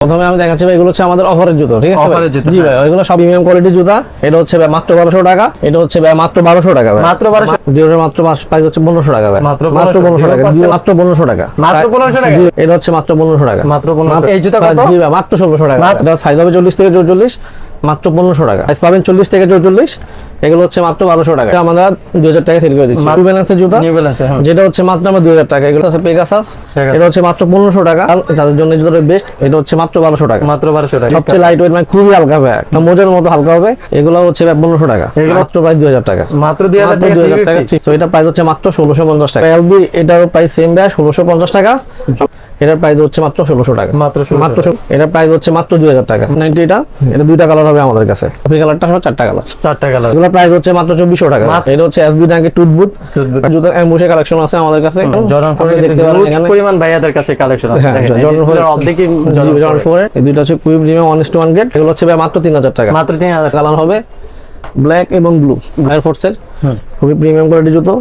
প্রথমে আমি দেখাচ্ছি ভাই, এগুলো হচ্ছে আমাদের অফারের জুতো, ঠিক আছে ভাই? জি ভাই, এগুলো সব প্রিমিয়াম কোয়ালিটির জুতা। এটা হচ্ছে ভাই মাত্র 1200 টাকা, এটা হচ্ছে ভাই মাত্র 1200 টাকা ভাই, মাত্র 1200। ডিওর মাত্র প্রাইস হচ্ছে 1500 টাকা ভাই, মাত্র 1500 টাকা, মাত্র 1500 টাকা, মাত্র 1500 টাকা। এটা হচ্ছে মাত্র 1500 টাকা, মাত্র 1500। এই জুতা কত? জি ভাই মাত্র 1600 টাকা। এটা সাইজ হবে 40 থেকে 44, মাত্র 1500 টাকা। সাইজ পাবেন 40 থেকে 44, এগুলো হচ্ছে মাত্র 1200 টাকা। আমরা 2000 টাকা সেল করে দিচ্ছি। নিউ ব্যালেন্সের জুতা, নিউ ব্যালেন্স, যেটা হচ্ছে মাত্র আমরা 2000 টাকা। এগুলো আছে পেগাসাস, এটা হচ্ছে মাত্র 1500 টাকা। যাদের জন্য জুতোটা বেস্ট, এটা হচ্ছে মাত্র 1200 টাকা, মাত্র 1200 টাকা। সবচেয়ে লাইট ওয়েট, মানে খুবই হালকা হবে, একটা মোজের মতো হালকা হবে। এগুলো হচ্ছে 1500 টাকা, মাত্র প্রাইস 2000 টাকা, মাত্র 2000 টাকা। তো এটা প্রাইস হচ্ছে মাত্র 1650 টাকা। এলবি এটার প্রাইস সেম ভাই, 1650 টাকা। এটার প্রাইস হচ্ছে মাত্র 1600 টাকা, মাত্র এটার প্রাইস হচ্ছে মাত্র 2000 টাকা। 90 এটা দুইটা কালার হবে আমাদের কাছে, কফি কালারটা সহ চারটা কালার, চারটা কালার। এগুলো প্রাইস হচ্ছে মাত্র 2400 টাকা। এটা হচ্ছে এসবি ব্র্যান্ডের টুথবুট জুতো, এমবুশে কালেকশন আছে আমাদের কাছে। জর্ডান 4 দেখতে পারেন, এখানে পরিমাণ ভাইয়াদের কাছে কালেকশন আছে। দেখেন জর্ডান 4 অর্ধেকই জর্ডান 4 এই দুইটা হচ্ছে কুইক প্রিমিয়াম 1:1 গ্রেড। এগুলো হচ্ছে মাত্র 3000 টাকা, মাত্র 3000। কালার হবে ব্ল্যাক এবং ব্লু, এয়ার ফোর্সের খুবই প্রিমিয়াম কোয়ালিটি জুতো।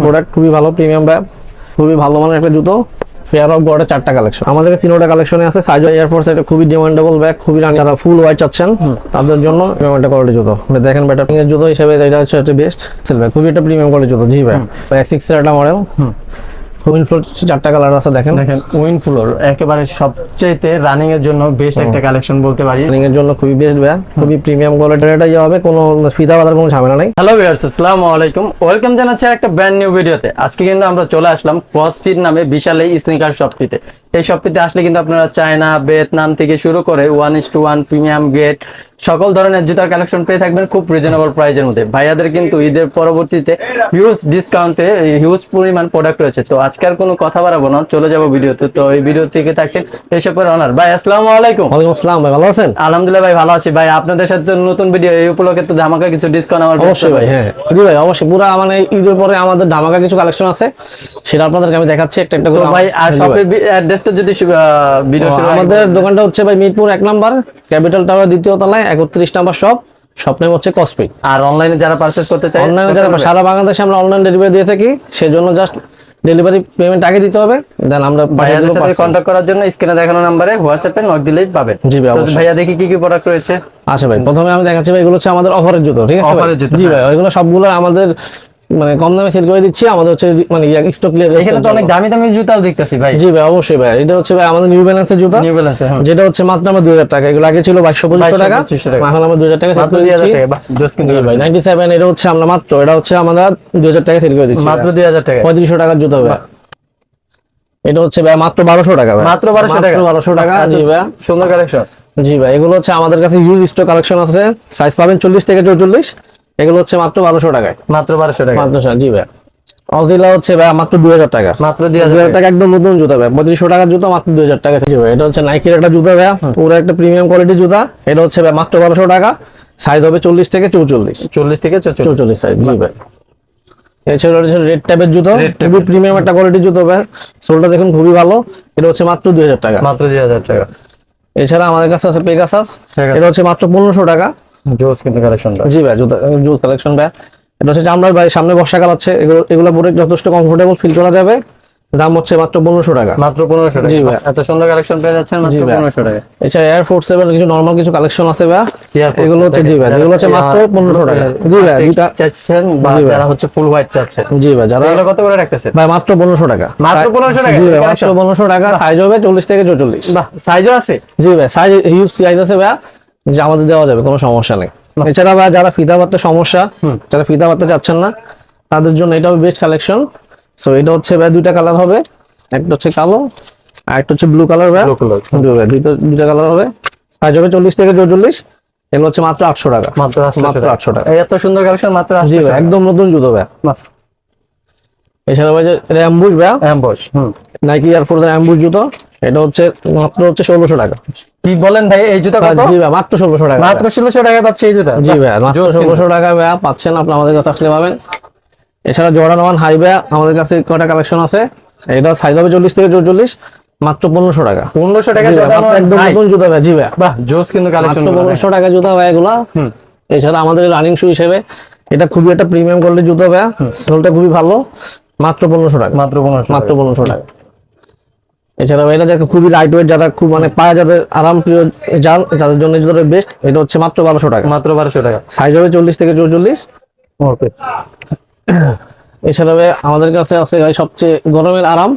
প্রোডাক্ট খুবই ভালো, প্রিমিয়াম ব্যাগ, খুবই ভালো মানের একটা জুতো। ফেয়ার অফ গডের 4টা কালেকশন আমাদের কাছে, 3টা কালেকশনে আছে। সাইজ এয়ার ফোর্স, এটা খুবই ডিমান্ডেবল ব্যাগ, খুবই রানি। যারা ফুল হোয়াইট চাচ্ছেন তাদের জন্য প্রিমিয়াম একটা কোয়ালিটি জুতো। দেখেন বেটার পিং এর জুতো হিসেবে এটা হচ্ছে বেস্ট সেল ব্যাগ, খুবই একটা প্রিমিয়াম কোয়ালিটি জুতো। জি ভাই, X6 এর একটা মডেল, উইন ফ্লোর 4টা কালার আছে। দেখেন উইন ফ্লোর একেবারে সবচেয়ে রানিং এর জন্য বেস্ট একটা কালেকশন বলতে পারি। রানিং এর জন্য খুবই বেস্ট ব্যাগ, খুবই প্রিমিয়াম কোয়ালিটির। এটা হবে কোনো ফিদা বাঁধার কোনো ঝামেলা নাই। হ্যালো ভিউয়ার্স, আসসালামু আলাইকুম, ওয়েলকাম জানাচ্ছি একটা ব্র্যান্ড নিউ ভিডিওতে। আজকে কিন্তু আমরা চলে আসলাম ক্রসফিট নামে বিশাল এই স্নিকার শপটিতে। এই শপটিতে আসলে কিন্তু আপনারা চায়না, ভিয়েতনাম থেকে শুরু করে 1:1 প্রিমিয়াম গ্রেড সকল ধরনের জুতার কালেকশন পেয়ে থাকবেন খুব রিজনেবল প্রাইসের মধ্যে। ভাইয়াদের কিন্তু ঈদের পরবর্তীতে হিউজ ডিসকাউন্টে হিউজ পরিমাণ প্রোডাক্ট রয়েছে। তো আজকে আর কোনো কথা বাড়াবো না, চলে যাবো ভিডিওতে। তো এই ভিডিও থেকে থাকছেন এসবের অনার ভাই। আসসালামু আলাইকুম। ওয়ালাইকুম আসসালাম ভাই, ভালো আছেন? আলহামদুলিল্লাহ ভাই, ভালো আছি ভাই। আপনাদের সাথে নতুন ভিডিও, এই উপলক্ষে তো ধামাকা কিছু ডিসকাউন্ট আমার অবশ্যই ভাই। হ্যাঁ জি ভাই, অবশ্যই পুরো মানে ঈদের পরে আমাদের ধামাকা কিছু কালেকশন আছে, সেটা আপনাদেরকে আমি দেখাচ্ছি একটা একটা করে। ভাই আর শপের অ্যাড্রেসটা যদি ভিডিও শুরু। আমাদের দোকানটা হচ্ছে ভাই মিরপুর 1 নাম্বার, ক্যাপিটাল টাওয়ার 2য় তলায় 31 নাম্বার শপ। শপ নেম হচ্ছে ক্রসফিট। আর অনলাইনে যারা পারচেজ করতে চায়, অনলাইনে যারা সারা বাংলাদেশে আমরা অনলাইন ডেলিভারি দিয়ে থাকি, সেজন্য জাস্ট ডেলিভারি পেমেন্ট আগে দিতে হবে, দেন আমরা ভাইয়াদের সাথে কন্টাক্ট করার জন্য স্ক্রিনে দেখানো নম্বরে হোয়াটসঅ্যাপে নক দিলেই পাবেন। জি ভাই, তো ভাইয়া দেখি কি কি প্রোডাক্ট রয়েছে। আচ্ছা ভাই, প্রথমে আমি দেখাচ্ছি ভাই, এগুলো হচ্ছে আমাদের অফারের জুতো, ঠিক আছে ভাই? জি ভাই, এগুলো সবগুলো আমাদের মানে কম দামে সেল করে দিচ্ছি। আমাদের হচ্ছে মানে স্টক ক্লিয়ার। এখানে তো অনেক দামি দামি জুতাও দেখতেছি ভাই। জি ভাই, অবশ্যই ভাই। এটা হচ্ছে ভাই আমাদের নিউ ব্যালেন্সের জুতা, নিউ ব্যালেন্স, যেটা হচ্ছে মাত্র আমরা 2000 টাকা। এগুলো আগে ছিল 2200 টাকা, এখন আমরা 2000 টাকা সেল করে দিচ্ছি। জি ভাই, 97 এটা হচ্ছে আমরা মাত্র, এটা হচ্ছে আমরা 2000 টাকা সেল করে দিচ্ছি, মাত্র 2000 টাকা। 3500 টাকার জুতা ভাই। এটা হচ্ছে ভাই মাত্র 1200 টাকা ভাই, মাত্র 1200 টাকা, 1200 টাকা। জি ভাই, সুন্দর কালেকশন। জি ভাই, এগুলো হচ্ছে আমাদের কাছে হিউজ স্টক কালেকশন আছে। সাইজ পাবেন 40 থেকে 44, এগুলো হচ্ছে মাত্র 1200 টাকায়, মাত্র 1200 টাকা মাত্র। জি ভাই, অজিলা হচ্ছে ভাই মাত্র 2000 টাকা, মাত্র 2000 টাকা, একদম নতুন জুতা ভাই। 3500 টাকার জুতা মাত্র 2000 টাকা। জি ভাই, এটা হচ্ছে নাইকির একটা জুতা ভাই, পুরো একটা প্রিমিয়াম কোয়ালিটির জুতা। এটা হচ্ছে ভাই মাত্র 1200 টাকা, সাইজ হবে 40 থেকে 44, 40 থেকে 44 সাইজ। জি ভাই, এছাড়া হচ্ছে রেড টাইপের জুতো, খুবই প্রিমিয়াম একটা কোয়ালিটির জুতো ভাই। সোলটা দেখুন খুবই ভালো, এটা হচ্ছে মাত্র 2000 টাকা, মাত্র 2000 টাকা। এছাড়া আমাদের কাছে আছে পেগাসাস, এটা হচ্ছে মাত্র 1500 টাকা। জোস কিন্তু কালেকশনটা। জি ভাই, জুতা জুস কালেকশন ভাই। এটা হচ্ছে আমরা ভাই সামনে বর্ষাকাল আছে, এগুলো পরে যথেষ্ট কমফোর্টেবল ফিল করা যাবে। দাম হচ্ছে মাত্র 1500 টাকা, মাত্র 1500 টাকা। জি ভাই, এত সুন্দর কালেকশন পেয়ে যাচ্ছেন মাত্র 1500 টাকা। এছাড়া এয়ার ফোর্স এর কিছু নরমাল কিছু কালেকশন আছে ভাই, এগুলো হচ্ছে জি ভাই, এগুলো হচ্ছে মাত্র 1500 টাকা। জি ভাই, দুটো চাচ্ছেন বা যারা হচ্ছে ফুল হোয়াইট চাচ্ছেন, জি ভাই, যারা এগুলো কত করে রাখতেছেন ভাই? মাত্র 1500 টাকা, মাত্র 1500 টাকা। জি ভাই, মাত্র 1500 টাকা। সাইজ হবে 40 থেকে 44। বাহ, সাইজও আছে। জি ভাই, সাইজ হিউজ সাইজ আছে ভাই, যে আমাদের দেওয়া যাবে, কোনো সমস্যা নেই। এছাড়া ভাই যারা ফিতা বাঁধতে সমস্যা, যারা ফিতা বাঁধতে চাচ্ছেন না, তাদের জন্য এটাও বেস্ট কালেকশন। সো এটা হচ্ছে ভাই দুইটা কালার হবে, একটা হচ্ছে কালো আর একটা হচ্ছে ব্লু কালার ভাই। দুইটা কালার হবে, সাইজ হবে 40 থেকে 44, এগুলো হচ্ছে মাত্র 800 টাকা, মাত্র 800 টাকা। এত সুন্দর কালেকশন মাত্র 800 জি ভাই, একদম নতুন জুতো ভাই। এছাড়া ভাই যে অ্যাম্বুশ ভাই, অ্যাম্বুশ নাইকি এয়ার ফোর্স এর অ্যাম্বুশ জুতো, এটা হচ্ছে মাত্র 1600 টাকা। কি বলেন ভাই, এই জুতা কত? জি ভাই, মাত্র 1600 টাকা, মাত্র 1600 টাকায় পাচ্ছে এই জুতা। জি ভাই, মাত্র 1600 টাকা ভাই পাচ্ছেন, আপনি আমাদের কাছে আসলে পাবেন। এছাড়া জর্ডান 1 হাই ভাই আমাদের কাছে কয়টা কালেকশন আছে, এটা সাইজ হবে 40 থেকে 44, মাত্র 1500 টাকা। 1500 টাকা জর্ডান একদম নতুন জুতা ভাই। জি ভাই, বাহ, জোস কিন্তু কালেকশন। 1500 টাকা জুতা ভাই এগুলা। এছাড়া আমাদের রানিং শু হিসেবে এটা খুবই একটা প্রিমিয়াম কোয়ালিটির জুতা ভাই, সোলটা খুবই ভালো, মাত্র 1500 টাকা, মাত্র 1500 টাকা। এছাড়া এটা যাকে খুবই লাইট ওয়েট, যারা খুব মানে পায়ে যাদের আরাম প্রিয় যান, যাদের জন্য এই জুতোটা বেস্ট। এটা হচ্ছে মাত্র 1200 টাকা, মাত্র 1200 টাকা। সাইজ হবে 40 থেকে 44। ওকে। এছাড়া ভাই আমাদের কাছে আছে ভাই সবচেয়ে গরমের আরাম।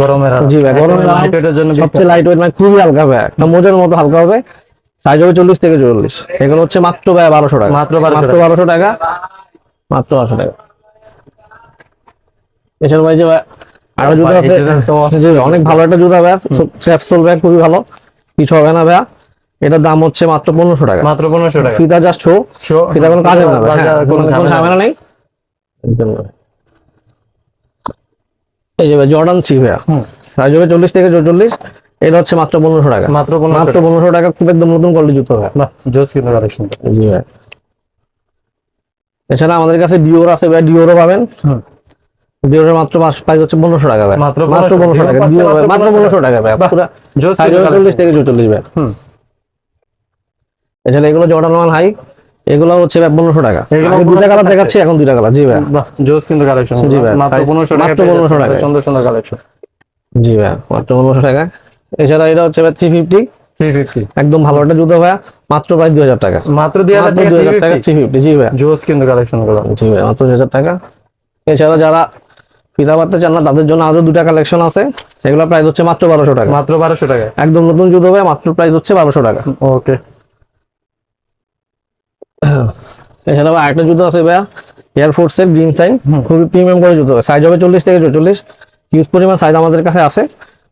গরমের আর জি ভাই, গরমের আরাম লাইটের জন্য সবচেয়ে লাইট ওয়েট, মানে খুবই হালকা ভাই, একটা মোজার মতো হালকা হবে। সাইজ হবে 40 থেকে 44। এগুলো হচ্ছে মাত্র ভাই 1200 টাকা, মাত্র 1200 মাত্র 1200 টাকা, মাত্র 1200 টাকা। এছাড়া ভাই যে ভাই আরো জুতো ভাই, এই আছে, জুতোটা তো জি ভাই, অনেক ভালো একটা জুতা ভাই, ক্যাপসুল ব্যাগ খুবই ভালো, কিছু হবে না ভাই। এটার দাম হচ্ছে মাত্র 1500 টাকা, মাত্র 1500 টাকা। ফিতা জাস্ট শো, ফিতা কোনো কাজের না ভাই, হ্যাঁ, কোনো কোনো ঝামেলা নেই। এই যে ভাই জর্ডান 3 ভাই, সাইজ হবে 40 থেকে 44। এটা হচ্ছে মাত্র 1500 টাকা, মাত্র মাত্র 1500 টাকা, খুব একদম নতুন কোয়ালিটি জুতো ভাই। বাহ, জোস কিন্তু কালেকশন। জি ভাই। এছাড়া আমাদের কাছে ডিওর আছে ভাই, ডিওরও পাবেন। ডিওরের মাত্র প্রাইস হচ্ছে 1500 টাকা ভাই, মাত্র মাত্র 1500 টাকা, পাচ্ছেন ডিওর ভাই, মাত্র 1500 টাকা ভাই, পুরো জোস সাইজ কিন্তু হবে 40 থেকে 44 ভাই। এছাড়া এগুলো জর্ডান 1 হাই, এগুলো হচ্ছে ভাই 1500 টাকা। এগুলো আগে দুইটা 1500 কালার টাকা। দেখাচ্ছি, এখন দুইটা কালার। জি ভাই, বাহ, জোস কিন্তু কালেকশন। জি ভাই, মাত্র size 1500 টাকা, মাত্র 1500 টাকা। সুন্দর সুন্দর কালেকশন। জি ভাই, মাত্র 1500 টাকা। এছাড়া এটা হচ্ছে ভাই 350, 350 একদম ভালো একটা জুতো ভাই, মাত্র প্রায় 2000 টাকা, মাত্র 2000 মাত্র টাকা 2000 টাকা 350। 350। জি ভাই, জোস কিন্তু কালেকশন গুলো। জি ভাই, মাত্র 2000 টাকা। এছাড়া যারা ফিতা বাঁধতে চান না, তাদের জন্য আরো দুটা কালেকশন আছে, এগুলো প্রাইস হচ্ছে মাত্র 1200 টাকা, মাত্র 1200 টাকা। একদম নতুন জুতো ভাই, মাত্র প্রাইস হচ্ছে 1200 টাকা। ওকে। এছাড়া আবার আরেকটা জুতো আছে ভাইয়া, এয়ারফোর্স এর গ্রিন সাইন, খুবই প্রিমিয়াম করে জুতো, সাইজ হবে 40 থেকে 44, হিউজ পরিমাণ সাইজ আমাদের কাছে আছে।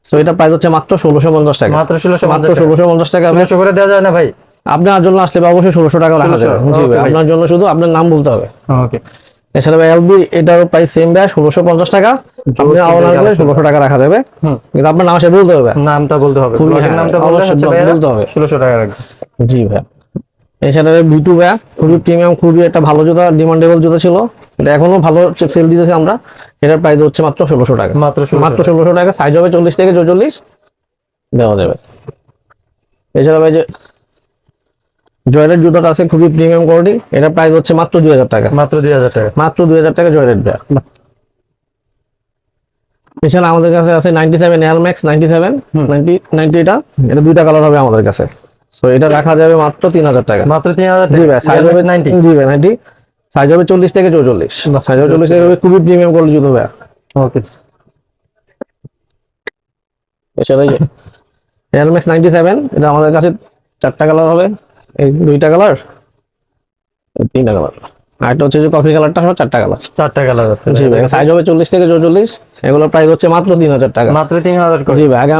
সো এটা প্রাইস হচ্ছে মাত্র 1650 টাকা, মাত্র 1650 মাত্র 1650 টাকা। 1600 করে দেওয়া যায় না ভাই? আপনার জন্য আসলে অবশ্যই 1600 টাকা রাখা যাবে। 1600, জি ভাই, okay ভাই। আপনার জন্য শুধু আপনার নাম বলতে হবে। ওকে। এছাড়া ভাই এলবি, এটারও প্রাইস সেম ভাই, 1650 টাকা। আপনি আওয়ার করলে 1600 টাকা রাখা যাবে, কিন্তু আপনার নাম আসলে বলতে হবে, নামটা বলতে হবে, খুবই, ব্লগের হ্যাঁ, নামটা বললে অবশ্যই হচ্ছে ব্লগ ভাইয়া বলতে হবে। 1600 টাকা রাখবে। জি ভাই। এছাড়া ভিটু ভাই, খুবই প্রিমিয়াম, খুবই একটা ভালো জুতা, ডিমান্ডেবল জুতা ছিল, এটা এখনো ভালো সেল দিতেছে আমরা। এটার প্রাইস হচ্ছে মাত্র 1600 টাকা, মাত্র 1600 মাত্র 1600 টাকা, সাইজ হবে 40 থেকে 44, দেওয়া যাবে। এছাড়া ভাই যে জয়ের জুতাটা আছে, খুবই প্রিমিয়াম কোয়ালিটি, এটার প্রাইস হচ্ছে মাত্র 2000 টাকা, মাত্র 2000 টাকা। মাত্র 2000 টাকা জয়ের ভাই। এছাড়া আমাদের কাছে আছে 97 এয়ার ম্যাক্স 97 90 এটা দুইটা কালার হবে আমাদের কাছে। সো এটা রাখা যাবে মাত্র 3000 টাকা, মাত্র 3000 জি টাকা। ভাই, সাইজ হবে 90। জি ভাই 90, সাইজ হবে 40 থেকে 44, সাইজ হবে 40 থেকে 44, খুবই প্রিমিয়াম কোয়ালিটি জুতো ভাই। ওকে। এছাড়া এয়ার ম্যাক্স 97, এটা আমাদের কাছে 4টা কালার হবে, এই 2টা কালার, 3টা কালার, আর এটা হচ্ছে যে কফি কালারটা সহ 4টা কালার। 4টা কালার আছে। জি ভাই, সাইজ হবে 40 থেকে 44, এগুলোর প্রাইস হচ্ছে মাত্র 3000 টাকা, মাত্র 3000 করে। জি ভাই। আগে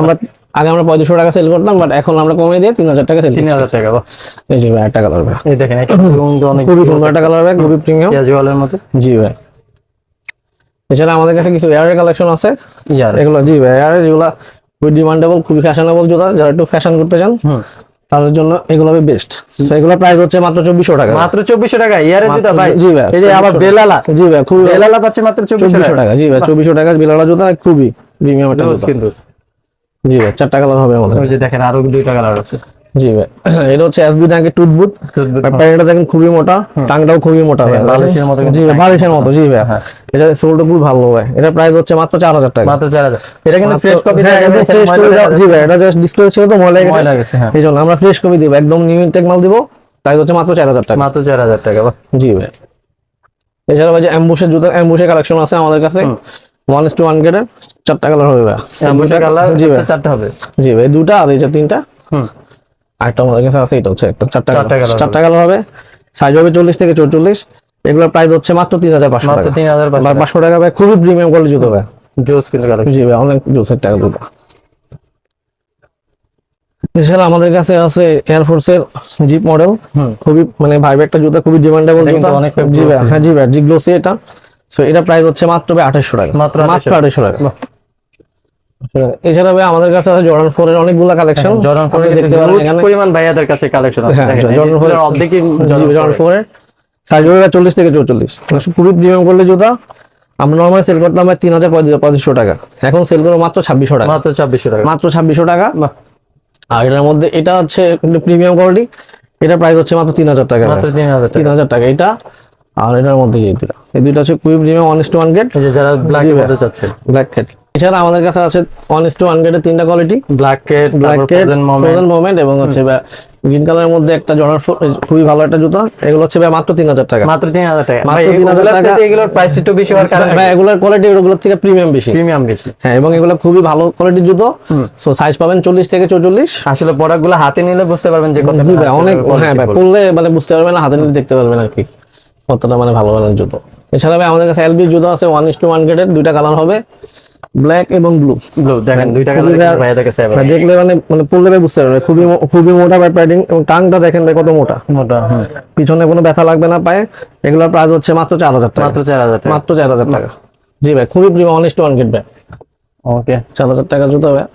আমরা 3500 টাকা সেল করতাম, বাট এখন আমরা কমে দিয়ে 3000 টাকা সেল করি। 3000 টাকা। বাহ, এই জি ভাই, একটা কালার ভাই, এই দেখেন এটা কিন্তু অনেক খুবই সুন্দর একটা কালার ভাই, খুবই প্রিমিয়াম। ক্যাজুয়ালের মধ্যে। জি ভাই। এছাড়া আমাদের কাছে কিছু এয়ারের কালেকশন আছে, ইয়ার এগুলো জি ভাই এয়ারের, যেগুলো খুবই ডিমান্ডেবল, খুবই ফ্যাশনেবল জুতা, যারা একটু ফ্যাশন করতে চান তাদের জন্য এগুলো হবে বেস্ট। এগুলো প্রাইস হচ্ছে মাত্র 2400 টাকা, মাত্র 2400 টাকা ইয়ারের জুতা ভাই। জি ভাই। এই যে আবার বেলালা, জি ভাই, খুবই বেলালা পাচ্ছে মাত্র 2400 টাকা। টাকা, জি ভাই, 2400 টাকা বিলালা জুতা, খুবই প্রিমিয়াম একটা জোস জুতা। কিন্তু। জি ভাই, 4টা কালার হবে আমাদের। ওই যে দেখেন আরো 2টা কালার আছে। জি ভাই, এটা হচ্ছে এসবি ট্যাঙ্কের টুথবুট, টুথবুট। প্যান্টটা দেখেন খুবই মোটা, টাংটাও খুবই মোটা ভাই, বালিশের মতো কিন্তু জি ভাই, বালিশের মতো। জি ভাই, হ্যাঁ। এটা সোলটা খুব ভালো ভাই, এটা প্রাইস হচ্ছে মাত্র 4000 টাকা, মাত্র 4000। এটা কিন্তু ফ্রেশ কপি হ্যাঁ, একদম fresh copy দাও। জি ভাই, এটা জাস্ট ডিসপ্লে ছিল তো ময়লা ময়লা গেছে, গেছে, হ্যাঁ। এই জন্য আমরা ফ্রেশ কপি দিব, একদম নিউ ইনটেক মাল দিব, প্রাইস হচ্ছে মাত্র 4000 টাকা, মাত্র 4000 টাকা। বাহ, জি ভাই। এছাড়া ভাই যে অ্যাম্বুশের জুতা, অ্যাম্বুশের কালেকশন আছে আমাদের কাছে, 1:1 গ্রেডের 4টা কালার হবে ভাই, অ্যাম্বুশের কালার জি ভাই, হচ্ছে 4টা হবে। জি ভাই, 2টা আর এই যে 3টা, আরেকটা আমাদের কাছে আছে, এটা হচ্ছে একটা 4টা কালার, 4টা কালার হবে, সাইজ হবে 40 থেকে 44, এগুলোর প্রাইস হচ্ছে মাত্র 3500 মাত্র টাকা, 3500 500 টাকা ভাই, খুবই প্রিমিয়াম কোয়ালিটি জুতো ভাই। জোস কিন্তু কালেকশন। জি ভাই, অনেক জোসের টাকা জুতো। এছাড়া আমাদের কাছে আছে এয়ারফোর্সের জিপ মডেল, খুবই মানে ভাইবে একটা জুতা, খুবই ডিমান্ডেবল এটা জুতা। কিন্তু অনেকটা জি ভাই, glossy। হ্যাঁ জি ভাই, জি গ্লোসি এটা। সো এটা প্রাইস হচ্ছে মাত্র 2800 টাকা, মাত্র মাত্র 2800 টাকা। বাহ। এছাড়া ভাই আমাদের কাছে আছে জর্ডান 4 এর অনেকগুলা কালেকশন, জর্ডান 4 আপনি দেখতে পারেন এখানে, পরিমাণ ভাইয়াদের কাছে কালেকশন আছে। হ্যাঁ, দেখেন জর্ডান 4 জর্ডান অর্ধেকই জর্ডান 4 এর সাইজ হবে 40 থেকে 44, খুবই প্রিমিয়াম করলে জুতা। আমরা নরমালি সেল করতাম 3500 টাকা, এখন সেল করব মাত্র 2600 টাকা, মাত্র 2600 টাকা। মাত্র 2600 টাকা। বাহ, আর এটার মধ্যে এটা হচ্ছে প্রিমিয়াম কোয়ালিটি, এটা প্রাইস হচ্ছে মাত্র 3000 টাকা, মাত্র 3000 টাকা। 3000 টাকা এটা। আর এটার মধ্যে এই দুটো হচ্ছে খুবই প্রিমিয়াম 1:1 গ্রেড, এই যে যারা ব্ল্যাক মধ্যে চাচ্ছে, ব্ল্যাক হেড। এছাড়া আমাদের কাছে আছে 1:1 গ্রেডের তিনটা quality, black cat, frozen moment এবং হচ্ছে গ্রিন কালারের মধ্যে একটা জর্ডান খুবই ভালো একটা জুতো। এগুলো হচ্ছে মাত্র 3000 টাকা। মাত্র 3000 টাকা। মাত্র ভাই 3000 টাকা। এগুলোর প্রাইস একটু বেশি হওয়ার কারণে ভাই এগুলোর কোয়ালিটি ওগুলোর থেকে প্রিমিয়াম বেশি। বেশি। হ্যাঁ, এবং এগুলো খুবই ভালো কোয়ালিটির জুতো। সো সাইজ পাবেন 40 থেকে 44। আসলে প্রোডাক্টগুলো হাতে নিলে বুঝতে পারবেন যে কতটা অনেক, হ্যাঁ ভাই, পরলে বুঝতে পারবেন না, হাতে নিলে দেখতে পারবেন আর কি কতটা ভালো মানের জুতো। এছাড়া ভাই আমাদের কাছে এলবি জুতো আছে 1:1 গ্রেডের, দুইটা কালার হবে, ব্ল্যাক এবং ব্লু। দেখেন দুইটা কালার ভাইয়াদের কাছে দেখলে পরলে বুঝতে পারবে খুবই মোটা ভাই প্যাডিং, এবং টাংটা দেখেন ভাই কত মোটা। পিছনে কোনো ব্যথা লাগবে না পায়ে। এগুলোর প্রাইস হচ্ছে মাত্র 4000 টাকা। মাত্র 4000 টাকা। জি ভাই, খুবই প্রিমিয়াম 1:1 গ্রেড ভাই। ওকে, 4000 টাকা জুতো ভাই।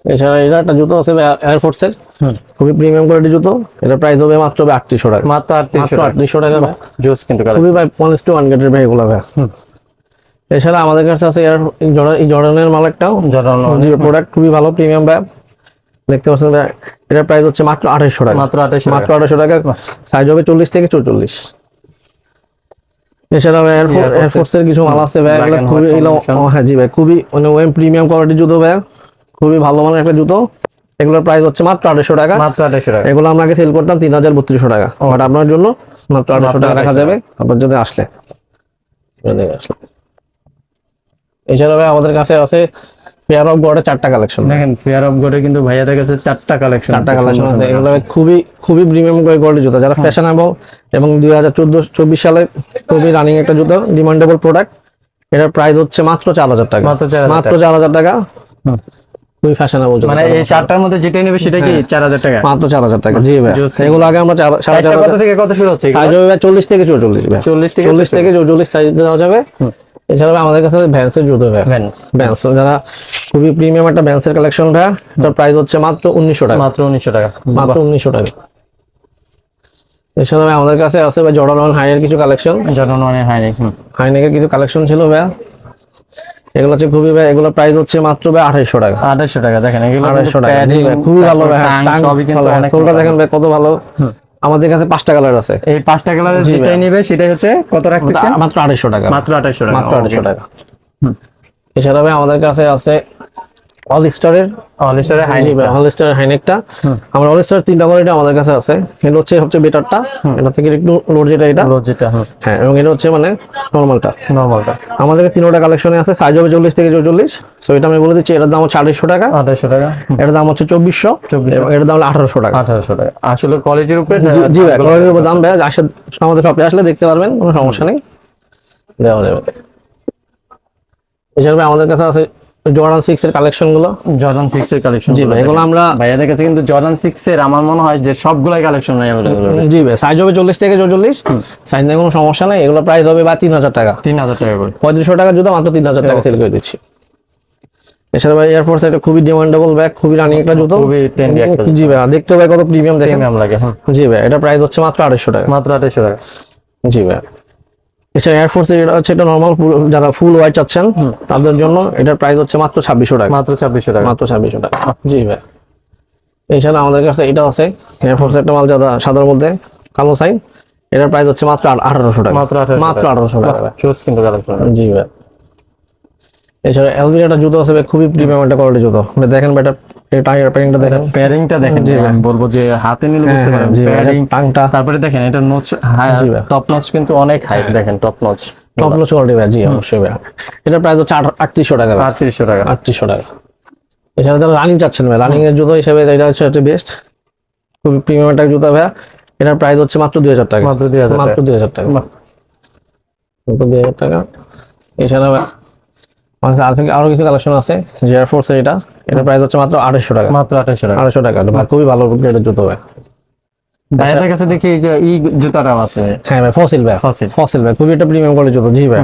এছাড়া এটা একটা জুতো আছে এয়ারফোর্সের, খুবই প্রিমিয়াম কোয়ালিটির জুতো। এটা প্রাইস হবে মাত্র 3800 টাকা। মাত্র 3800 টাকা ভাই। জোস কিন্তু খুবই ভাই 1:1 গ্রেডের ভাই এগুলো ভাই। এছাড়া আমাদের কাছে আছে জর্ডানের মাল একটাও, প্রোডাক্ট খুবই ভালো প্রিমিয়াম ভাই। দেখতে পাচ্ছেন ভাই, এটার প্রাইস হচ্ছে মাত্র 2800 টাকা। মাত্র 2800 টাকা। সাইজ হবে 40 থেকে 44। এছাড়া এয়ারফোর্সের কিছু মাল আছে ভাই, এগুলো খুবই, হ্যাঁ জি ভাই, খুবই প্রিমিয়াম কোয়ালিটির জুতো ভাই, খুবই ভালো মানের একটা জুতো। এগুলোর প্রাইস হচ্ছে মাত্র 2800 টাকা। এগুলো আমরা আগে সেল করতাম 3200 টাকা, বাট আপনার জন্য মাত্র 2800 টাকা রাখা যাবে আপনার জন্য আসলে। এছাড়া ভাই আমাদের কাছে আছে পেয়ার অফ গডের 4টা কালেকশন। দেখেন পেয়ার অফ গডের কিন্তু ভাইয়াদের কাছে 4টা কালেকশন আছে। এগুলো খুবই প্রিমিয়াম কোয়ালিটির জুতো, যারা ফ্যাশনেবল এবং 2024 সালে খুবই রানিং একটা জুতো, ডিমান্ডেবল প্রোডাক্ট। এটার প্রাইস হচ্ছে মাত্র 4000 টাকা। মাত্র 4000 টাকা। খুবই ফ্যাশনেবল জুতো। এই 4টার মধ্যে যেটা নেবে সেটা কি 4000 টাকা? মাত্র 4000 টাকা। জি ভাই, এগুলো আগে আমরা 4500 কত থেকে কত শুরু হচ্ছে? সাইজ হবে 40 থেকে 44 ভাই। 40 থেকে 44 সাইজ দেওয়া যাবে। এছাড়া আমাদের কাছে ভ্যান্সের জুতো ভাই, ভ্যান্স যারা খুবই প্রিমিয়াম একটা ভ্যান্সের কালেকশন ভাই, এটার প্রাইস হচ্ছে মাত্র 1900 টাকা। মাত্র 1900 টাকা। মাত্র 1900 টাকা। এছাড়া আমাদের কাছে আছে ভাই জর্ডান 1 হাই এর কিছু কালেকশন। জর্ডান 1 এর হাইনেকের কিছু কালেকশন ছিল ভাই। এগুলো হচ্ছে খুবই ভাই, এগুলো প্রাইস হচ্ছে মাত্র ভাই 2800 টাকা। 2800 টাকা। দেখেন এগুলো 2800 টাকা। খুবই ভালো ভাই, সবই কিন্তু অনেক। সোলটা দেখেন ভাই কত ভালো। আমাদের কাছে 5টা কালার আছে। এই 5টা কালারের যেটাই নেবে সেটাই হচ্ছে কত রাখতেছেন? মাত্র 2800 টাকা। মাত্র 2800 টাকা। মাত্র 2800 টাকা। এছাড়া ভাই আমাদের কাছে আছে অল স্টারের হাইনেকটা। আমরা অল স্টার 3টা কোয়ালিটি আমাদের কাছে আছে। এটা হচ্ছে সবচেয়ে বেটারটা, এটা থেকে একটু লোড যেটা, হ্যাঁ, এবং এটা হচ্ছে নরমালটা। আমাদের কাছে 3টা কালেকশনে আছে, সাইজ হবে 40 থেকে 44। সো এটা আমি বলে দিচ্ছি, এটার দাম হচ্ছে 2800 টাকা। এটার দাম হচ্ছে 2400, এবং এটার দাম হলো 1800 টাকা। আসলে কোয়ালিটির উপরে, জি ভাই, কোয়ালিটির উপর দাম ভাই। আমাদের শপে আসলে দেখতে পারবেন, কোনো সমস্যা নেই, দেওয়া যাবে। এছাড়া আমাদের কাছে আছে জর্ডান 6 এর কালেকশন গুলো। জর্ডান 6 এর কালেকশন। জি ভাই, এগুলো আমরা ভাইয়াদের কাছে কিন্তু জর্ডান 6 এর আমার মনে হয় যে সবগুলাই কালেকশন নাই अवेलेबल। জি ভাই, সাইজ হবে 40 থেকে 44। সাইজ নিয়ে কোনো সমস্যা নাই। এগুলো প্রাইস হবে বা 3000 টাকা। 3000 টাকা করে। 3500 টাকা জুতো মাত্র 3000 টাকা সেল করে দিচ্ছি। এছাড়া ভাই এয়ারফোর্স এটা খুবই ডিমান্ডেবল ব্যাগ, খুবই রানিং একটা জুতো, খুবই ট্রেন্ডি একটা। জি ভাই, দেখতে ভাই কত প্রিমিয়াম দেখেন। প্রিমিয়াম লাগে। জি ভাই, এটা প্রাইস হচ্ছে মাত্র 2800 টাকা। মাত্র 2800 টাকা। জি ভাই। এছাড়া এয়ারফোর্স এটা হচ্ছে এটা নরমাল, যারা ফুল হোয়াইট চাচ্ছেন তাদের জন্য এটার প্রাইস হচ্ছে মাত্র 2600 টাকা। মাত্র 2600 টাকা। মাত্র 2600 টাকা। জি ভাই। এছাড়া আমাদের কাছে এটা আছে এয়ারফোর্স একটা মাল, যারা সাদার মধ্যে কালো সাইন, এটার প্রাইস হচ্ছে মাত্র 1800 টাকা। মাত্র 1800 টাকা। চুজ কিন্তু কালেকশন। জি ভাই। এছাড়া এলবির একটা জুতো আছে, খুবই প্রিমিয়াম একটা কোয়ালিটি জুতো। দেখেন ভাই, এটা টায়ার প্যারিংটা দেখেন। প্যারিংটা দেখেন, আমি বলবো যে হাতে নিলে বুঝতে পারেন প্যারিং, টাংটা। তারপরে দেখেন এটা নোচ, টপ নোচ কিন্তু অনেক হাই। দেখেন টপ নোচ কোয়ালিটি ভাই। জি অবশ্যই ভাই। এটা প্রাইস হচ্ছে 3800 টাকা। 3800 টাকা। 3800 টাকা। এছাড়া যারা রানিং চাচ্ছেন ভাই, রানিং এর জুতো হিসেবে এটা হচ্ছে বেস্ট, খুবই প্রিমিয়াম একটা জুতো ভাই। এটার প্রাইস হচ্ছে মাত্র 2000 টাকা। মাত্র 2000 মাত্র 2000 টাকা। মাত্র 2000 টাকা। এছাড়া আরো কিছু কালেকশন আছে, যে এয়ারফোর্স এটা প্রাইস হচ্ছে মাত্র 2800 টাকা। মাত্র 2800 টাকা। 2800 টাকা। খুবই ভালো গ্রেডের জুতো ভাই। ভাইয়াদের কাছে দেখি এই যে জুতাটাও আছে। হ্যাঁ ভাই, ফসিল ভাই, খুবই একটা প্রিমিয়াম কোয়ালিটির জুতো। জি ভাই,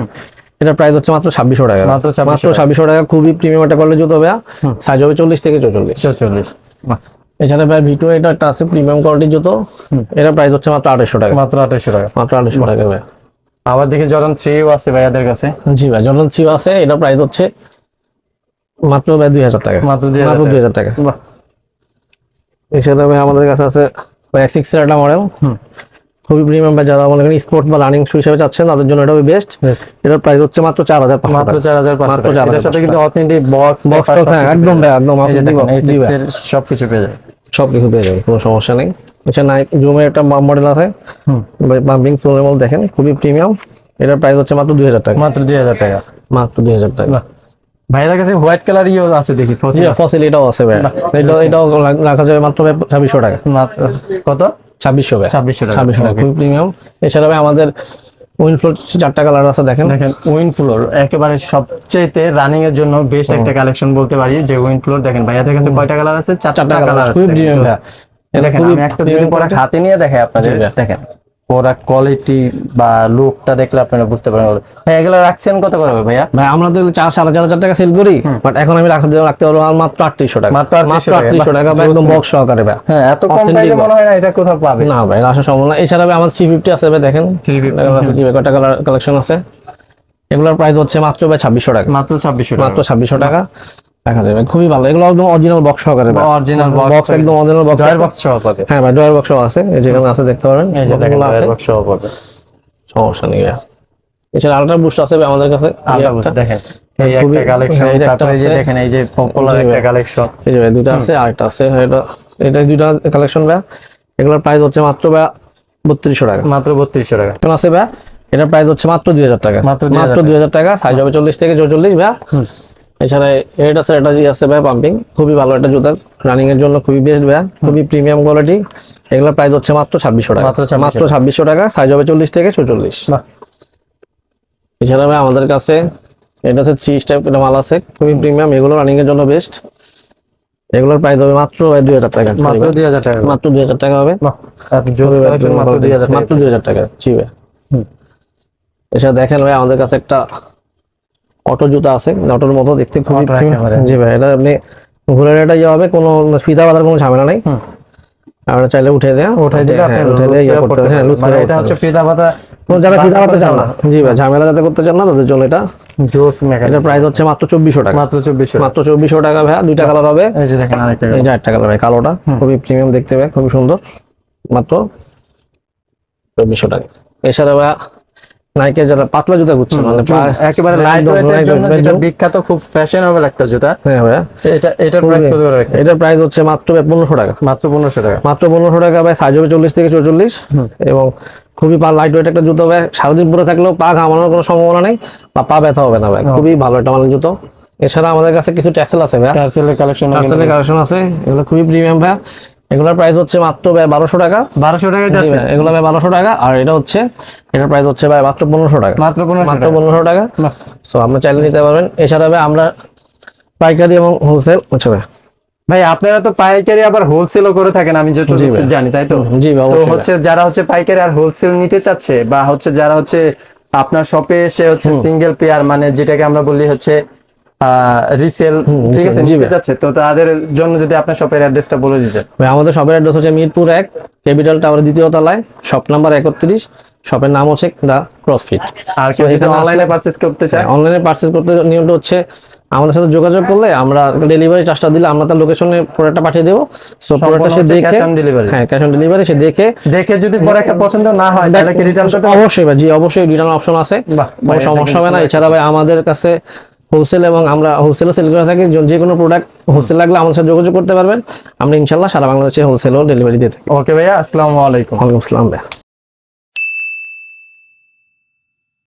এটা প্রাইস হচ্ছে মাত্র 2600 টাকা। মাত্র 2600 টাকা। খুবই প্রিমিয়াম একটা কোয়ালিটির জুতো ভাই। সাইজ হবে 40 থেকে 44। এছাড়া ভাই ভিটো এটা একটা আছে প্রিমিয়াম কোয়ালিটির জুতো, এটা প্রাইস হচ্ছে মাত্র 2800 টাকা। মাত্র 2800 টাকা। মাত্র 2800 টাকা ভাই। আবার দেখি জর্ডান 3 ও আছে ভাইয়াদের কাছে। জি ভাই, জর্ডান 3 আছে, এটা প্রাইস হচ্ছে মাত্র ভাই 2000 টাকা। মাত্র 2000 টাকা। এছাড়া ভাই আমাদের কাছে আছে X6 এর একটা মডেল, খুবই প্রিমিয়াম ভাই, যারা মনে করেন স্পোর্ট বা রানিং শু হিসেবে চাচ্ছেন তাদের জন্য এটা বেস্ট। এটার প্রাইস হচ্ছে মাত্র 4500 মাত্র 4500 টাকা। এটার সাথে কিন্তু অথেন্টিক বক্স একদম ভাই, একদম সবকিছু পেয়ে যাবে। সবকিছু পেয়ে যাবে, কোনো সমস্যা নেই। এটা নাইক জুমের একটা মডেল আছে, বাম্পিং সোলের মডেল, দেখেন খুবই প্রিমিয়াম। এটার প্রাইস হচ্ছে মাত্র 2000 টাকা। মাত্র 2000 টাকা। মাত্র 2000 টাকা। ভাইয়ের কাছে হোয়াইট কালার ইও আছে দেখি, ফসিল এটাও আছে ভাই। এটাও রাখা যাবে মাত্র 2600 টাকা। মাত্র কত? 2600 ভাই। 2600 টাকা। 2600 টাকা, খুবই প্রিমিয়াম। এছাড়া ভাই আমাদের উইনফ্লোর 4টা কালার আছে, দেখেন উইন ফ্লোর একেবারে সবচেয়ে রানিং এর জন্য বেস্ট একটা কালেকশন বলতে পারি যে উইন ফ্লোর। দেখেন ভাইয়াদের কাছে কয়টা কালার আছে? 4টা কালার আছে। খুবই প্রিমিয়াম ভাই। দেখেন আমি একটা যদি পরে হাতে নিয়ে দেখাই আপনাদের, দেখেন পুরো কোয়ালিটি বা লুকটা দেখলে আপনারা বুঝতে পারবেন। ভাই এগুলো রাখছেন কত করে ভাইয়া? ভাই আমরা তো 4,500 টাকা সেল করি, বাট এখন আমি রাখতে পারবো মাত্র 3800 টাকা। মাত্র 3800 টাকা ভাই, একদম বক্স সহকারে ভাই। হ্যাঁ, এত কম প্রাইসে মনে হয় না এটা কোথাও পাবে না ভাই, আসা সম্ভব না। এছাড়া ভাই আমাদের 350 আছে ভাই, দেখেন 350 কয়টা কালার কালেকশন আছে। এগুলোর প্রাইস হচ্ছে মাত্র ভাই 2600 টাকা। মাত্র 2600 টাকা। মাত্র 2600 টাকা দেখা যাবে, খুবই ভালো। এগুলো একদম অরিজিনাল বক্স সহকারে ভাই, অরিজিনাল বক্স, একদম অরিজিনাল বক্স, ডয়ার বক্স সহ পাবে। হ্যাঁ ভাই, ডয়ার বক্সও আছে, এই যেখানে আছে দেখতে পারেন, এই যে দেখেন আছে, ডয়ার বক্স সহ পাবে, সমস্যা নেই ভাই। এছাড়া আলট্রা বুস্ট আছে ভাই আমাদের কাছে, দেখেন এই একটা কালেকশন। তারপরে এই যে দেখেন এই যে পপুলার একটা কালেকশন, এই যে ভাই দুটো আছে, আরেকটা আছে, এটা দুইটা কালেকশন ভাই। এগুলোর প্রাইস হচ্ছে মাত্র ভাই 3200 টাকা। মাত্র 3200 টাকা আছে ভাই। এটার প্রাইস হচ্ছে মাত্র 2000 টাকা। মাত্র 2000 টাকা, সাইজ হবে 40 থেকে 44 ভাই। এছাড়া এটা আছে, এটা আছে ভাই পাম্পিং, খুবই ভালো একটা জুতা, রানিং এর জন্য খুবই বেস্ট ভাই, খুবই প্রিমিয়াম কোয়ালিটি। এগুলোর প্রাইস হচ্ছে মাত্র 2600 টাকা। মাত্র 2600 টাকা, সাইজ হবে 40 থেকে 44। এছাড়া ভাই আমাদের কাছে এটা আছে 3 স্টেপ, এটা মাল আছে, খুবই প্রিমিয়াম, এগুলো রানিং এর জন্য বেস্ট। এগুলোর প্রাইস হবে মাত্র 2000 টাকা। মাত্র 2000 টাকা। মাত্র 2000 টাকা হবে। জোস কালেকশন মাত্র 2000 টাকা। মাত্র 2000 টাকা। জি ভাই। এছাড়া দেখেন ভাই আমাদের কাছে একটা অটো জুতা আছে, অটোর মতো দেখতে, খুবই জি ভাই। এটা আপনি ঘুরে এটা ইয়ে হবে, কোনো ফিতা বাঁধার কোনো ঝামেলা নাই। আমরা চাইলে উঠে দিলে আপনি উঠে দিয়ে ইয়ে করতে পারেন। মানে এটা হচ্ছে ফিতা বাঁধা, যারা ফিতা বাঁধতে চান না, জি ভাই, ঝামেলা যাতে করতে চান না তাদের জন্য এটা জোস মেকানিক। এটা প্রাইস হচ্ছে মাত্র 2400 টাকা। মাত্র 2400। মাত্র 2400 টাকা ভাই। দুইটা কালার হবে, এই যে দেখেন আরেকটা, এই যে আরেকটা কালার ভাই, কালোটা খুবই প্রিমিয়াম দেখতে ভাই, খুবই সুন্দর। মাত্র 2400 টাকা। এছাড়া ভাই নাইকের যারা পাতলা জুতা খুঁজছেন, মানে একেবারে লাইট ওয়েটের জন্য যেটা বিখ্যাত, খুব ফ্যাশনেবল একটা জুতা। হ্যাঁ ভাই, এটার প্রাইস কত করে রাখছেন? এটার প্রাইস হচ্ছে মাত্র 1500 টাকা। মাত্র 1500 টাকা। মাত্র 1500 টাকা ভাই, সাইজ হবে 40 থেকে 44 এবং খুবই লাইট ওয়েট একটা জুতো ভাই। সারাদিন পরে থাকলেও পা ঘামানোর কোনো সম্ভাবনা নেই বা পা ব্যথা হবে না ভাই, খুবই ভালো একটা মানের জুতো। এছাড়া আমাদের কাছে কিছু ট্যাসেল আছে ভাই, টার্সেলের কালেকশন আছে, এগুলো খুবই প্রিমিয়াম ভাই। এগুলোর প্রাইস হচ্ছে মাত্র ভাই 1200 টাকা। 1200 টাকা টার্সেল, এগুলো ভাই 1200 টাকা। আর এটা হচ্ছে, এটার প্রাইস হচ্ছে ভাই মাত্র 1500 টাকা। মাত্র 1500 টাকা। সো আপনি চাইলে নিতে পারবেন। এছাড়া ভাই আমরা পাইকারি এবং হোলসেল, আচ্ছা ভাই ভাই আপনারা তো পাইকারি আবার হোলসেলও করে থাকেন আমি যতটুকু জানি, তাই তো? জি ভাই, তো হচ্ছে যারা হচ্ছে পাইকারি আর হোলসেল নিতে চাচ্ছে, বা হচ্ছে যারা হচ্ছে আপনার শপে এসে হচ্ছে সিঙ্গেল পেয়ার, মানে যেটাকে আমরা বলি হচ্ছে রিসেল, ঠিক আছে, নিতে চাচ্ছে, তো তাদের জন্য যদি আপনার শপের অ্যাড্রেসটা বলে দিতেন। ভাই আমাদের শপের অ্যাড্রেস হচ্ছে মিরপুর 1 ক্যাপিটাল টাওয়ার 2য় তলায়, শপ নাম্বার 31। শপের নাম হচ্ছে দা ক্রসফিট। আর কেউ যদি অনলাইনে পারচেজ করতে চায়, অনলাইনে পারচেজ করতে নিয়মটা হচ্ছে আমাদের সাথে যোগাযোগ করলে আমরা ডেলিভারি চার্জটা দিলে আমরা তার লোকেশনে প্রোডাক্টটা পাঠিয়ে দেবো। সো প্রোডাক্টটা সে দেখে, ক্যাশ অন ডেলিভারি, হ্যাঁ ক্যাশ অন ডেলিভারি, সে দেখে যদি পরে একটা পছন্দ না হয় তাহলে কি রিটার্ন করতে? অবশ্যই ভাই, জি অবশ্যই রিটার্ন অপশন আছে, কোনো সমস্যা হবে না। এছাড়া ভাই আমাদের কাছে হোলসেল এবং আমরা হোলসেলও সেল করে থাকি, যে কোনো প্রোডাক্ট হোলসেল লাগলে আমাদের সাথে যোগাযোগ করতে পারবেন। আমরা ইনশাল্লাহ সারা বাংলাদেশে হোলসেলও ডেলিভারি দিয়ে থাকি। ওকে ভাইয়া, আসসালামু আলাইকুম। ওয়ালাইকুম আসসালাম ভাই।